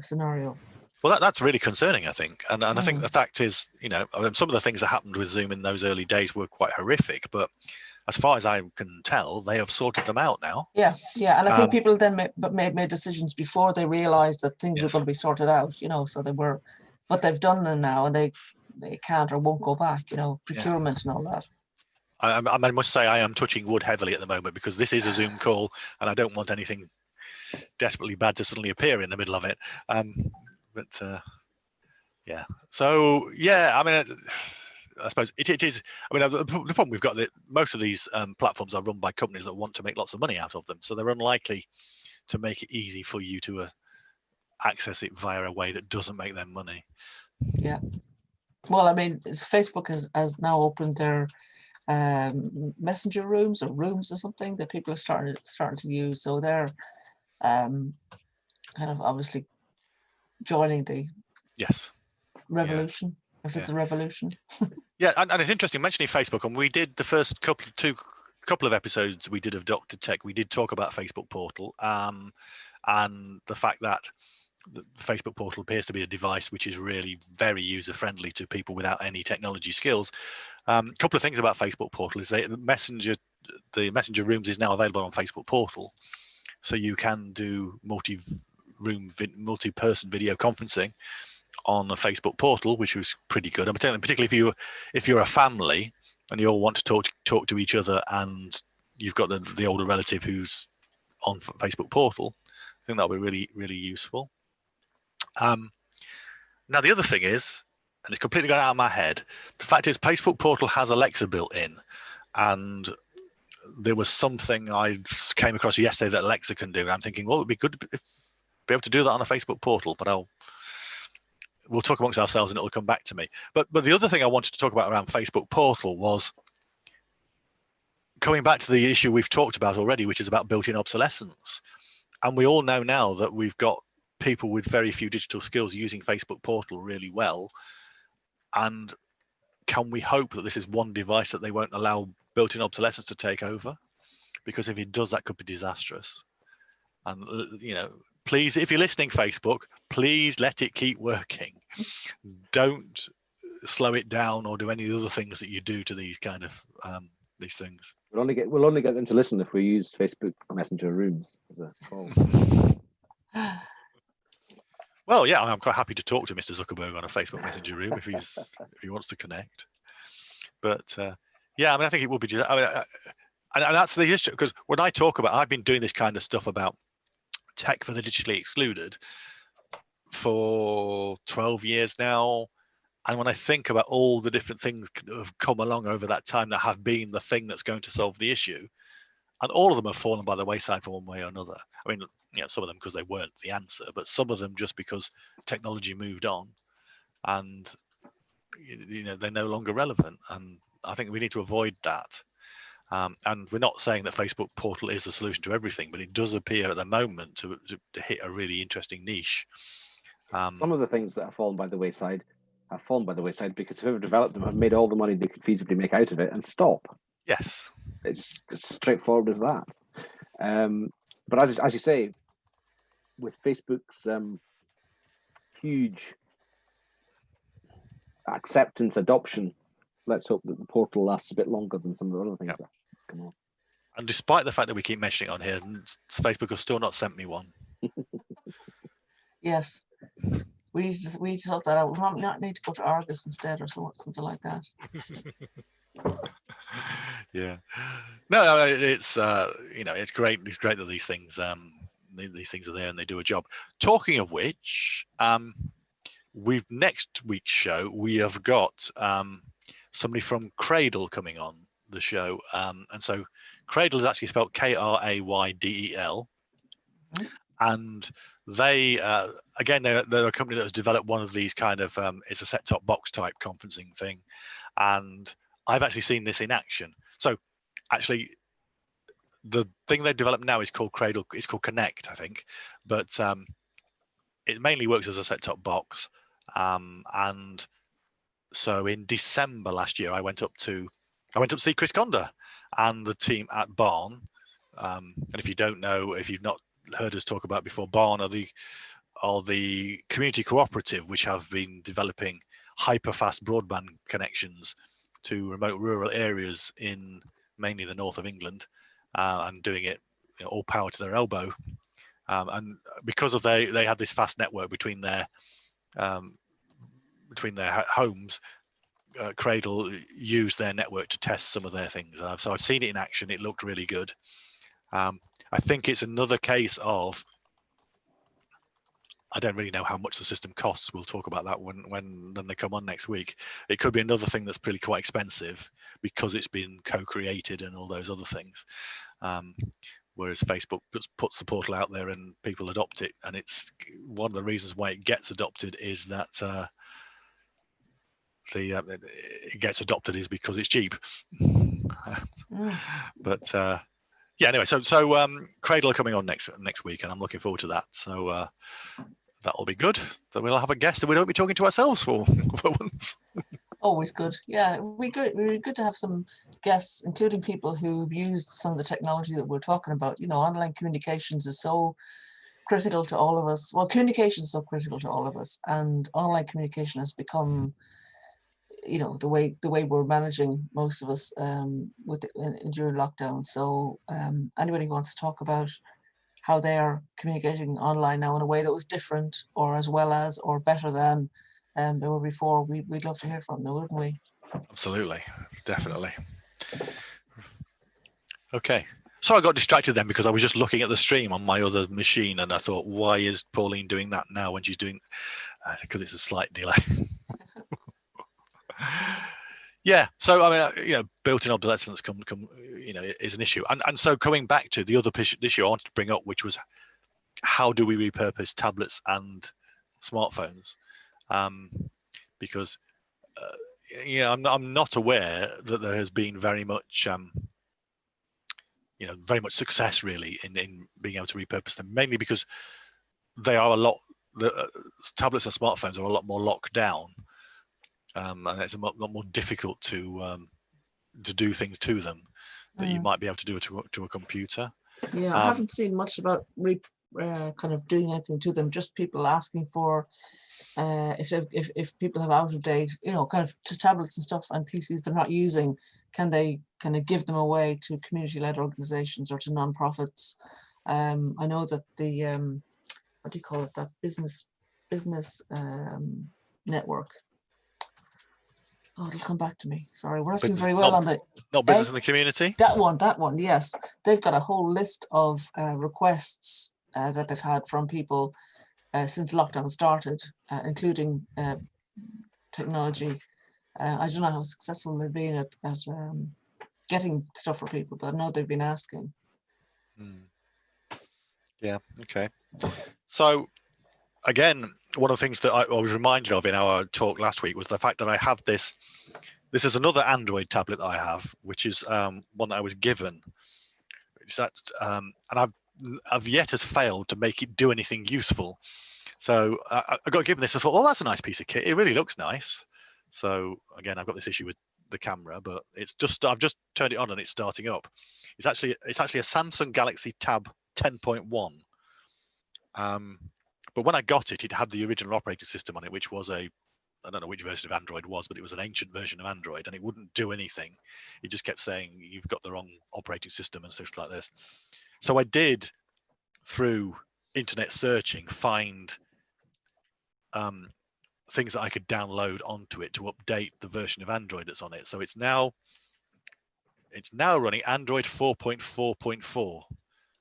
scenario. Well, that's really concerning, I think. And I think the fact is, you know, some of the things that happened with Zoom in those early days were quite horrific, but as far as I can tell, they have sorted them out now. Yeah. And I think people then made decisions before they realized that things were going to be sorted out, you know, so but they've done them now, and they can't or won't go back, you know, procurement and all that. I must say I am touching wood heavily at the moment, because this is a Zoom call and I don't want anything desperately bad to suddenly appear in the middle of it. So I mean, I suppose it is. I mean, the problem we've got that most of these platforms are run by companies that want to make lots of money out of them, so they're unlikely to make it easy for you to access it via a way that doesn't make them money. Yeah. Well, I mean, Facebook has now opened their messenger rooms or something that people are starting to use. So they're kind of obviously joining the revolution, if it's a revolution. Yeah, and it's interesting mentioning Facebook, and we did the first couple of episodes we did of Dr. Tech. We did talk about Facebook Portal, and the fact that the Facebook Portal appears to be a device which is really very user friendly to people without any technology skills. A couple of things about Facebook Portal is the messenger rooms is now available on Facebook Portal, so you can do multi-person video conferencing on a Facebook Portal, which was pretty good. I'm particularly if you're a family and you all want to talk to each other, and you've got the older relative who's on Facebook Portal, I think that'll be really, really useful. Now the other thing is, and it's completely gone out of my head, the fact is Facebook Portal has Alexa built in, and there was something I came across yesterday that Alexa can do. I'm thinking, well, it'd be good to be able to do that on a Facebook Portal, but we'll talk amongst ourselves and it'll come back to me. But the other thing I wanted to talk about around Facebook Portal was coming back to the issue we've talked about already, which is about built-in obsolescence. And we all know now that we've got people with very few digital skills using Facebook Portal really well. And can we hope that this is one device that they won't allow built-in obsolescence to take over? Because if it does, that could be disastrous. And please, if you're listening, Facebook, please let it keep working. Don't slow it down or do any other things that you do to these kind of these things. We'll only get them to listen if we use Facebook Messenger rooms as a call. Well, yeah, I'm quite happy to talk to Mr. Zuckerberg on a Facebook Messenger room if he wants to connect. But yeah, I mean, I think it would be just. And that's the issue, because when I talk about, I've been doing this kind of stuff about tech for the digitally excluded for 12 years now. And when I think about all the different things that have come along over that time that have been the thing that's going to solve the issue, and all of them have fallen by the wayside for one way or another. I mean, some of them because they weren't the answer, but some of them just because technology moved on and they're no longer relevant. And I think we need to avoid that. And we're not saying that Facebook Portal is the solution to everything, but it does appear at the moment to hit a really interesting niche. Some of the things that have fallen by the wayside have fallen by the wayside because whoever developed them have made all the money they could feasibly make out of it and stop. Yes. It's as straightforward as that. But as you say, with Facebook's huge acceptance, adoption, let's hope that the portal lasts a bit longer than some of the other things that come on. And despite the fact that we keep mentioning it on here, Facebook has still not sent me one. Yes. We just thought that out. We might not need to go to Argus instead or something like that. Yeah. No, it's it's great. It's great that these things are there and they do a job. Talking of which, next week's show we have got somebody from Kraydel coming on the show, and so Kraydel is actually spelled Kraydel, and they again they're a company that has developed one of these kind of it's a set-top box type conferencing thing, and I've actually seen this in action. So actually the thing they've developed now is called Kraydel. It's called Konnect, I think, but it mainly works as a set-top box. And so in December last year, I went up to see Chris Conder and the team at Barn. And if you don't know, if you've not heard us talk about before, Barn are the community cooperative which have been developing hyper-fast broadband connections to remote rural areas in mainly the north of England, and doing it all power to their elbow. And because of they had this fast network between their homes, Kraydel used their network to test some of their things. So I've seen it in action. It looked really good. I think it's another case of, I don't really know how much the system costs. We'll talk about that when they come on next week. It could be another thing that's pretty quite expensive because it's been co-created and all those other things. Whereas Facebook puts the portal out there and people adopt it, and it's one of the reasons why it gets adopted is that it gets adopted is because it's cheap. But yeah, anyway, so Kraydel are coming on next week, and I'm looking forward to that. So that'll be good. So we'll have a guest, and we don't be talking to ourselves for once. Always good. Yeah, we're good to have some guests, including people who've used some of the technology that we're talking about. Online communications is so critical to all of us. Well, communication is so critical to all of us, and online communication has become, the way we're managing most of us during lockdown. So anybody who wants to talk about how they are communicating online now in a way that was different, or as well as, or better than they were before, we'd love to hear from them, wouldn't we? Absolutely, definitely. Okay. So I got distracted then because I was just looking at the stream on my other machine, and I thought, why is Pauline doing that now when she's doing? Because it's a slight delay. Yeah. So I mean, built-in obsolescence is an issue, and so coming back to the other issue I wanted to bring up, which was how do we repurpose tablets and smartphones? Because I'm not aware that there has been very much very much success really in being able to repurpose them, mainly because they are tablets and smartphones are a lot more locked down, and it's a lot more difficult to do things to them that you might be able to do to a computer. Yeah, I haven't seen much about kind of doing anything to them. Just people asking for if people have out of date, kind of tablets and stuff and PCs they're not using, can they kind of give them away to community-led organizations or to non-profits? I know that the what do you call it? That business network. Oh, it'll come back to me. Sorry, we're not doing very well on the not business in the community. That one. Yes, they've got a whole list of requests that they've had from people since lockdown started, including technology. I don't know how successful they've been at getting stuff for people, but I know they've been asking. Yeah. Okay. So again, one of the things that I was reminded of in our talk last week was the fact that I have this. This is another Android tablet that I have, which is one that I was given. It's that, and I've yet has failed to make it do anything useful. So I got given this. I thought, oh, that's a nice piece of kit. It really looks nice. So again, I've got this issue with the camera, but it's just I've just turned it on and it's starting up. It's actually a Samsung Galaxy Tab 10.1. But when I got it, it had the original operating system on it, which was I don't know which version of Android was, but it was an ancient version of Android, and it wouldn't do anything. It just kept saying you've got the wrong operating system and stuff like this. So I did, through internet searching, find things that I could download onto it to update the version of Android that's on it. So it's now running Android 4.4.4.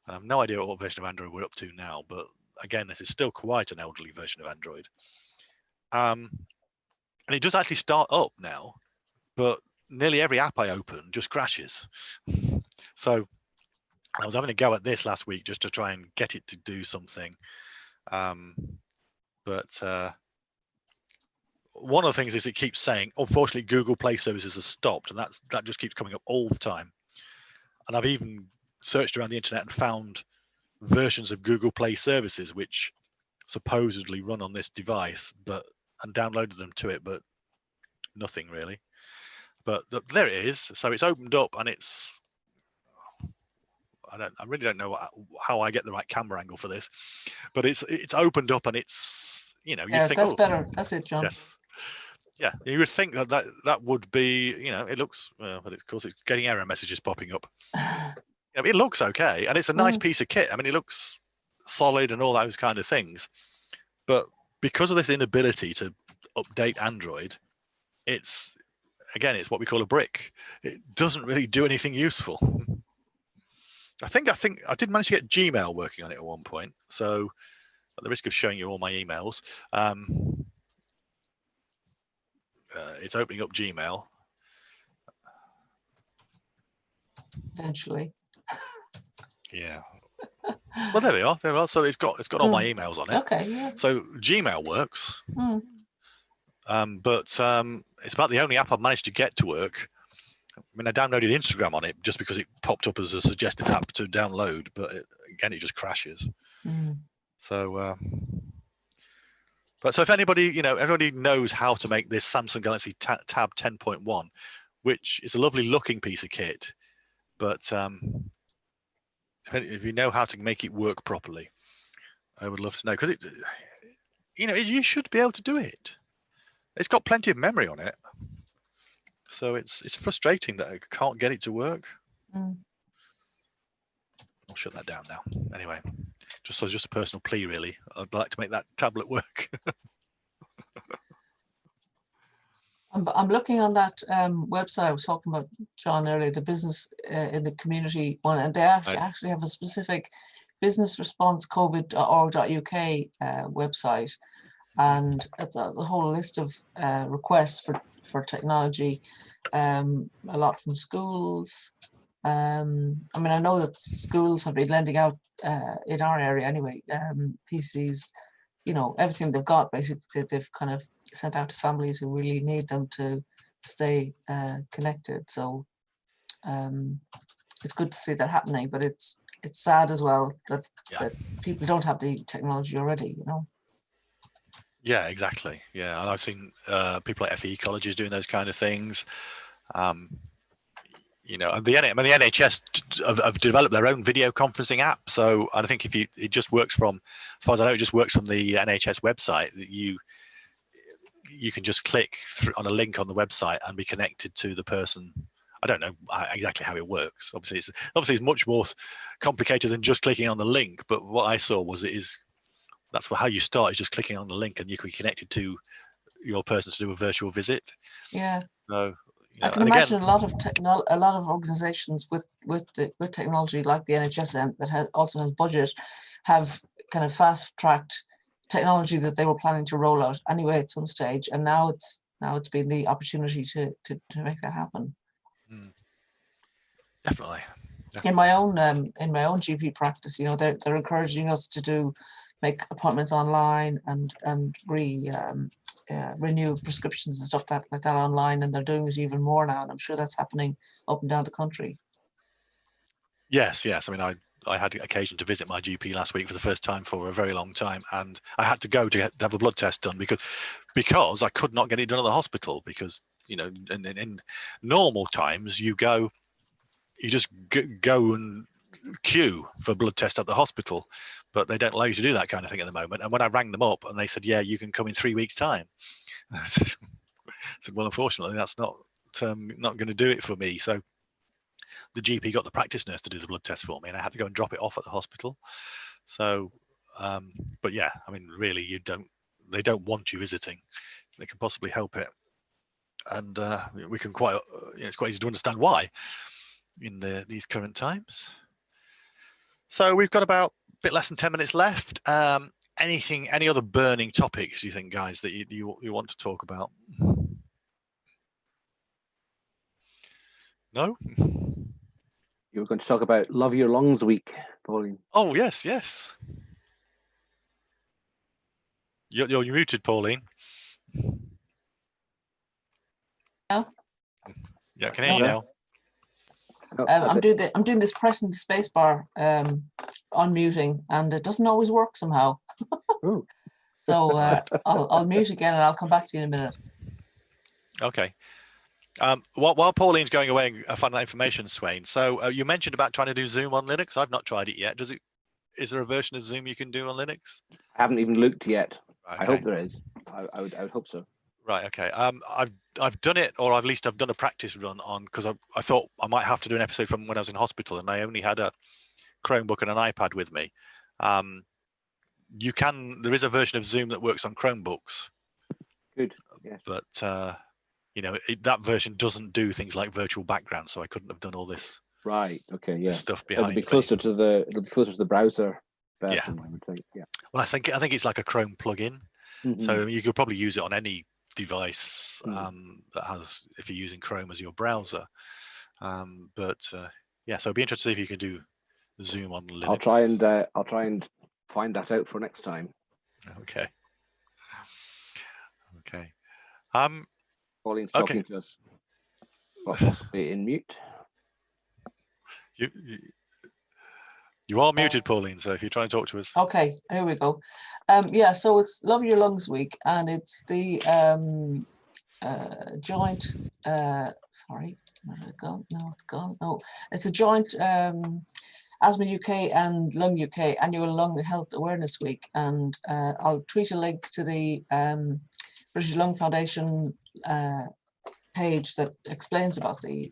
I have no idea what version of Android we're up to now, but again, this is still quite an elderly version of Android. And it does actually start up now, but nearly every app I open just crashes. So I was having a go at this last week just to try and get it to do something. But one of the things is it keeps saying, unfortunately, Google Play services are stopped, and that just keeps coming up all the time. And I've even searched around the internet and found versions of Google Play services which supposedly run on this device, and downloaded them to it, but nothing really. But there it is. So it's opened up, and it's I really don't know how I get the right camera angle for this, but it's opened up, and it's you think, that's better. That's it, John. Yes. Yeah, you would think that would be, it looks, but of course it's getting error messages popping up. It looks okay, and it's a nice piece of kit. I mean, it looks solid and all those kind of things, but because of this inability to update Android, it's what we call a brick. It doesn't really do anything useful. I think I did manage to get Gmail working on it at one point. So at the risk of showing you all my emails, it's opening up Gmail. Eventually. Yeah. Well, there we are. So it's got all my emails on it. Okay. Yeah. So Gmail works. But it's about the only app I've managed to get to work. I mean, I downloaded Instagram on it just because it popped up as a suggested app to download, but it just crashes. So, so if anybody, everybody knows how to make this Samsung Galaxy Tab 10.1, which is a lovely looking piece of kit, but if you know how to make it work properly, I would love to know, because you should be able to do it. It's got plenty of memory on it, so it's frustrating that I can't get it to work. I'll shut that down now. Anyway, just a personal plea, really. I'd like to make that tablet work. I'm looking on that website I was talking about, John, earlier, the business in the community one, and they actually have a specific business response covid.org.uk website, and it's a whole list of requests for technology, a lot from schools. I mean, I know that schools have been lending out in our area anyway, PCs, everything they've got basically they've kind of sent out to families who really need them to stay connected. So it's good to see that happening, but it's sad as well that people don't have the technology already, Yeah, exactly. Yeah, and I've seen people at FE colleges doing those kind of things. you know, and the NHS have developed their own video conferencing app. So I think it just works from, as far as I know, it just works from the NHS website. That you can just click on a link on the website and be connected to the person. I don't know exactly how it works. Obviously, it's much more complicated than just clicking on the link. But what I saw was that's how you start, is just clicking on the link, and you can be connected to your person to do a virtual visit. Yeah. So I can imagine a lot of organisations with technology like the NHS that also has budget have kind of fast tracked technology that they were planning to roll out anyway at some stage, and now it's been the opportunity to make that happen. Definitely. In my own GP practice, you know, they're encouraging us to make appointments online and renew prescriptions and stuff like that online, and they're doing it even more now, and I'm sure that's happening up and down the country. Yes. I mean, I had occasion to visit my GP last week for the first time for a very long time, and I had to go to have a blood test done because I could not get it done at the hospital, because, you know, in normal times you just go and queue for a blood test at the hospital, but they don't allow you to do that kind of thing at the moment. And when I rang them up and they said, yeah, you can come in 3 weeks time, I said, well, unfortunately that's not going to do it for me. So the GP got the practice nurse to do the blood test for me, and I had to go and drop it off at the hospital. So but yeah, I mean, really, they don't want you visiting. They can possibly help it, and we can it's quite easy to understand why in these current times. So we've got about a bit less than 10 minutes left. Any other burning topics, do you think, guys, that you want to talk about? No? You were going to talk about Love Your Lungs Week, Pauline. Oh, yes. You're muted, Pauline. No? Yeah, I can hear you now. I'm doing this pressing the space bar unmuting, and it doesn't always work somehow. So I'll mute again, and I'll come back to you in a minute. Okay. While Pauline's going away and finding that information, Swain, so you mentioned about trying to do Zoom on Linux. I've not tried it yet. Is there a version of Zoom you can do on Linux? I haven't even looked yet. Okay. I hope there is. I would hope so. Right. Okay. I've done it, or at least I've done a practice run on, because I thought I might have to do an episode from when I was in hospital, and I only had a Chromebook and an iPad with me. There is a version of Zoom that works on Chromebooks. Good. Yes. But you know, that version doesn't do things like virtual background, so I couldn't have done all this. Right. Okay. Yes. Stuff behind. It'll be closer to the browser version. Yeah. I would think. Yeah. Well, I think it's like a Chrome plugin, so you could probably use it on any device that has, if you're using Chrome as your browser. But yeah, so it'd be interesting to see if you can do Zoom on Linux. I'll try and find that out for next time. Okay. Pauline's talking to us. Well, possibly in mute. You are muted, Pauline, so if you're trying to talk to us. Okay, here we go. Yeah, so it's Love Your Lungs Week, and it's the joint, sorry, where did it go? No, it's gone. Oh, it's a joint Asthma UK and Lung UK Annual Lung Health Awareness Week, and I'll tweet a link to the British Lung Foundation page that explains about the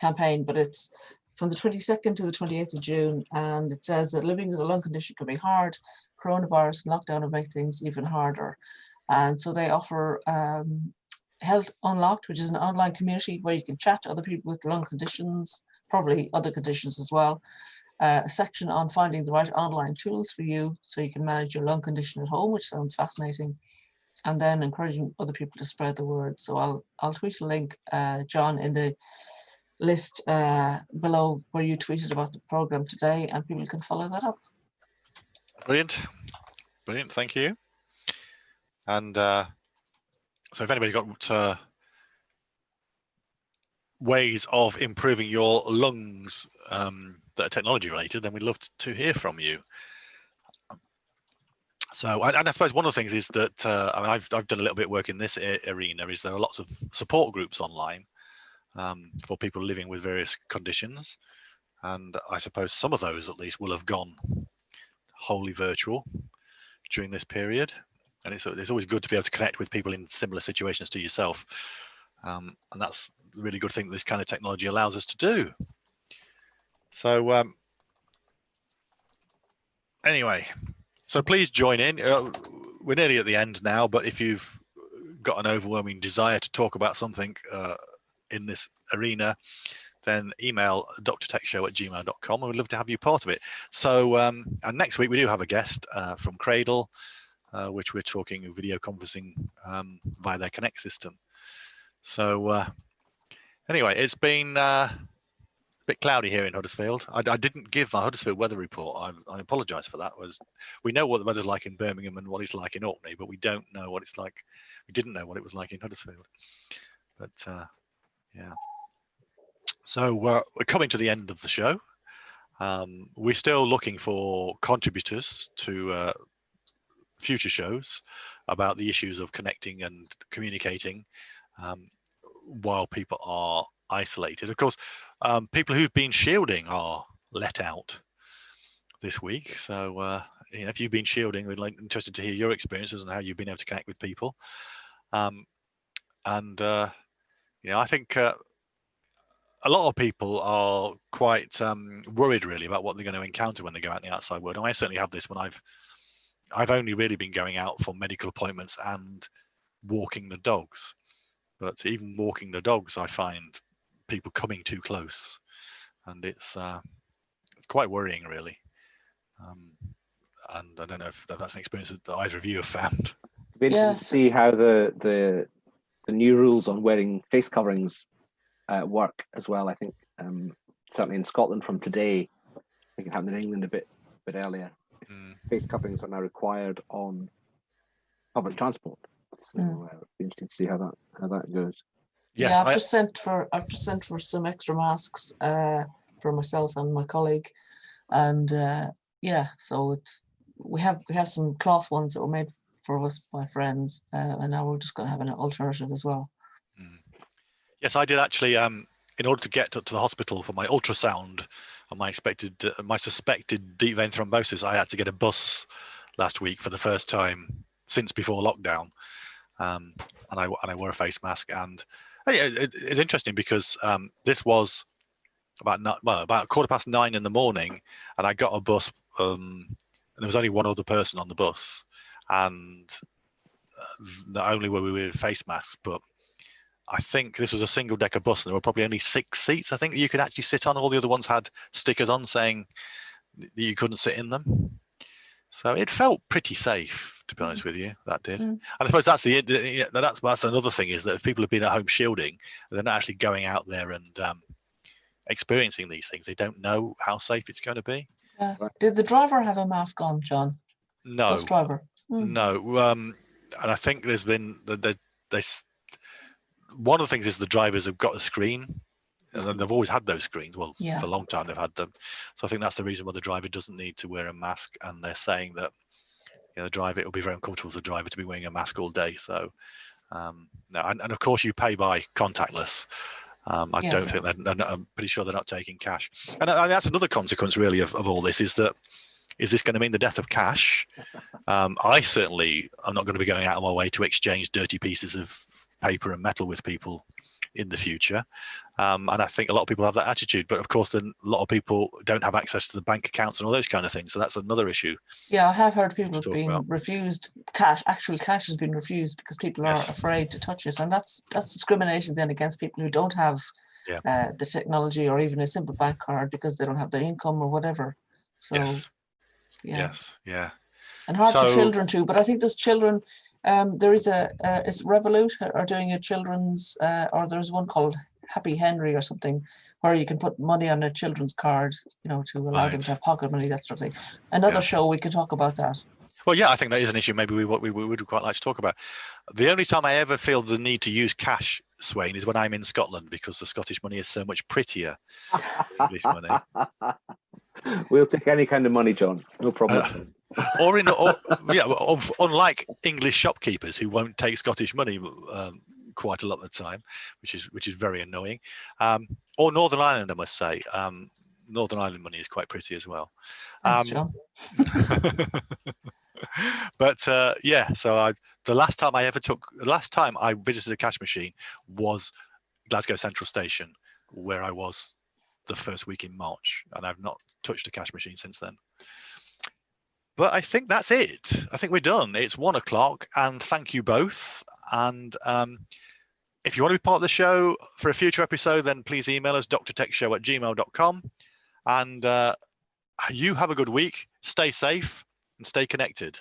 campaign, but it's from the 22nd to the 28th of June, and it says that living with a lung condition can be hard. Coronavirus and lockdown will make things even harder. And so they offer Health Unlocked, which is an online community where you can chat to other people with lung conditions, probably other conditions as well. A section on finding the right online tools for you so you can manage your lung condition at home, which sounds fascinating. And then encouraging other people to spread the word. So I'll tweet a link, John, in the list below where you tweeted about the program today, and people can follow that up. Brilliant, thank you. And so if anybody's got ways of improving your lungs that are technology related, then we'd love to hear from you. So, and I suppose one of the things is that I mean, I've done a little bit of work in this arena. Is there are lots of support groups online, for people living with various conditions. And I suppose some of those at least will have gone wholly virtual during this period. And it's always good to be able to connect with people in similar situations to yourself. And that's the really good thing that this kind of technology allows us to do. So anyway, so please join in. We're nearly at the end now, but if you've got an overwhelming desire to talk about something in this arena, then email drtechshow@gmail.com, and we'd love to have you part of it. So, and next week we do have a guest from Kraydel, which we're talking video conferencing via their Konnect system. So anyway, it's been a bit cloudy here in Huddersfield. I didn't give my Huddersfield weather report. I apologise for that. We know what the weather's like in Birmingham and what it's like in Orkney, but we don't know what it's like. We didn't know what it was like in Huddersfield. But yeah. So we're coming to the end of the show. We're still looking for contributors to future shows about the issues of connecting and communicating while people are isolated. Of course, people who've been shielding are let out this week. So if you've been shielding, we'd like interested to hear your experiences and how you've been able to connect with people. I think a lot of people are quite worried really about what they're going to encounter when they go out in the outside world. And I certainly have this when I've only really been going out for medical appointments and walking the dogs. But even walking the dogs, I find people coming too close, and it's quite worrying really. And I don't know if that's an experience that either of you have found. It'd be interesting to see how the new rules on wearing face coverings work as well. I think certainly in Scotland from today, I think it happened in England a bit earlier. Face coverings are now required on public transport. So it'll be interesting to see how that goes. Yes, yeah, I've just sent for some extra masks for myself and my colleague, and so we have some cloth ones that were made for us by friends, and now we're just going to have an alternative as well. Yes, I did actually. In order to get up to the hospital for my ultrasound and my suspected deep vein thrombosis, I had to get a bus last week for the first time since before lockdown, and I wore a face mask. And it's interesting because this was about 9:15 in the morning, and I got a bus, and there was only one other person on the bus, and not only were we with face masks, but I think this was a single decker bus, and there were probably only 6 seats, I think, that you could actually sit on. All the other ones had stickers on saying that you couldn't sit in them. So it felt pretty safe, to be honest with you. That did. And I suppose that's that's another thing, is that if people have been at home shielding, they're not actually going out there and experiencing these things. They don't know how safe it's going to be. Did the driver have a mask on, John? No. Bus driver? No. And I think there's been one of the things is the drivers have got a screen, and they've always had those screens. Well, for a long time they've had them. So I think that's the reason why the driver doesn't need to wear a mask. And they're saying that the driver, it will be very uncomfortable for the driver to be wearing a mask all day. So no, and of course you pay by contactless. I don't think I'm pretty sure they're not taking cash. And that's another consequence really of all this, is this going to mean the death of cash? I certainly am not going to be going out of my way to exchange dirty pieces of paper and metal with people in the future, and I think a lot of people have that attitude, but of course then a lot of people don't have access to the bank accounts and all those kind of things, so that's another issue. I have heard people being refused cash. Actual cash has been refused because people are afraid to touch it, and that's discrimination then against people who don't have the technology or even a simple bank card because they don't have the income or whatever. So and hard for children too, but I think those children, there is is Revolut are doing a children's, or there's one called Happy Henry or something, where you can put money on a children's card, to allow them to have pocket money, that sort of thing. Another show we could talk about that. Well, I think that is an issue maybe we would quite like to talk about. The only time I ever feel the need to use cash, Swain, is when I'm in Scotland, because the Scottish money is so much prettier than English money. We'll take any kind of money, John. No problem. Unlike English shopkeepers who won't take Scottish money quite a lot of the time, which is very annoying. Or Northern Ireland, I must say. Northern Ireland money is quite pretty as well. Thanks, John. But yeah, so the last time I visited a cash machine was Glasgow Central Station, where I was the first week in March, and I've not touched a cash machine since then. But I think that's it. I think we're done. It's 1 o'clock, and thank you both. And if you want to be part of the show for a future episode, then please email us drtechshow@gmail.com. And you have a good week. Stay safe and stay connected.